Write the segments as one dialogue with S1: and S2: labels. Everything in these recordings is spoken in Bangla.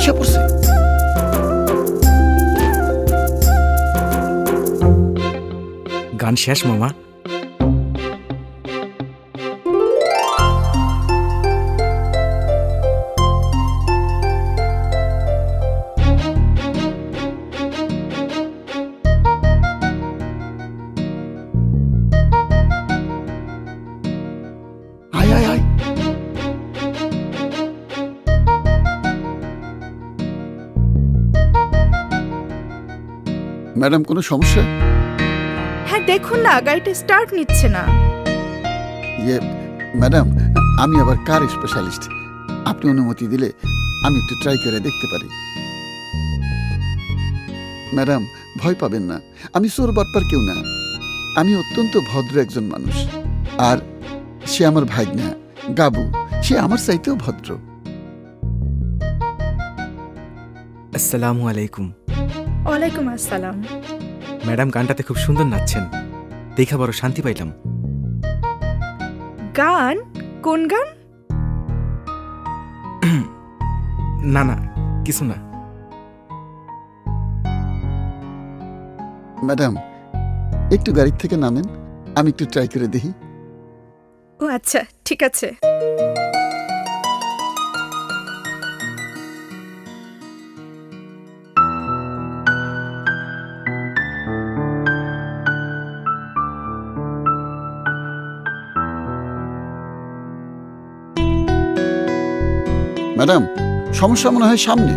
S1: আইসা পড়ছে।
S2: গান শেষ মামা।
S1: আয় আয় আয়। ম্যাডাম কোনো সমস্যা?
S3: হ্যাঁ দেখুন না, গাড়িটা স্টার্ট নিচ্ছে না।
S1: ইয়ে ম্যাডাম, আমি আবার কার স্পেশালিস্ট, আপনি অনুমতি দিলে আমি একটু ট্রাই করে দেখতে পারি। ম্যাডাম ভয় পাবেন না, আমি চোর বাটপার কেউ না, আমি অত্যন্ত ভদ্র একজন মানুষ। আর সে আমার ভাগ্না গাবু, সে আমার চাইতেও ভদ্র।
S2: আসসালামু আলাইকুম।
S3: ওয়ালাইকুম আসসালাম।
S2: ম্যাডাম গানটাতে খুব সুন্দর নাচছেন, দেখা বড় শান্তি পাইলাম।
S3: গান? কোন গান?
S2: না না, কিছু না।
S1: ম্যাডাম একটু গাড়ির থেকে নামেন, আমি একটু ট্রাই করে দেখি।
S3: ও আচ্ছা, ঠিক আছে।
S1: ম্যাডাম সমস্যা মনে হয় সামনে।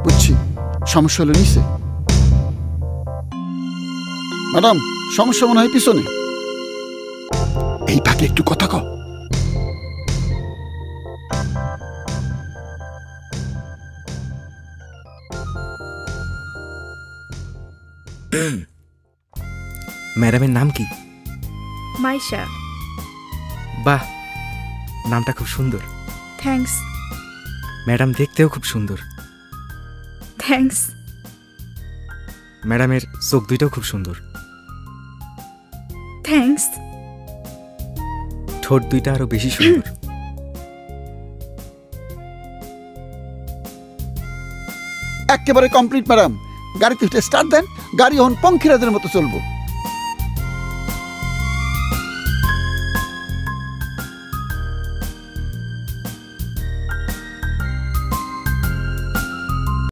S1: বুঝছি, সমস্যা হলো নিচে। ম্যাডাম সমস্যা মনে হয় পিছনে। এই পাকে একটু কথা কও।
S2: ম্যাডামের নাম কি?
S3: মাইশা।
S2: বাহ, নামটা খুব সুন্দর।
S3: থ্যাঙ্কস।
S2: ম্যাডাম দেখতেও খুব সুন্দর।
S3: থ্যাঙ্কস।
S2: ম্যাডামের চোখ দুইটাও খুব সুন্দর।
S3: থ্যাঙ্কস।
S2: ঠোঁট দুইটা আরো বেশি সুন্দর।
S1: একেবারে কমপ্লিট ম্যাডাম, গাড়িতে স্টার্ট দেন, গাড়ি এখন পঙ্খিরাজের মতো চলবো।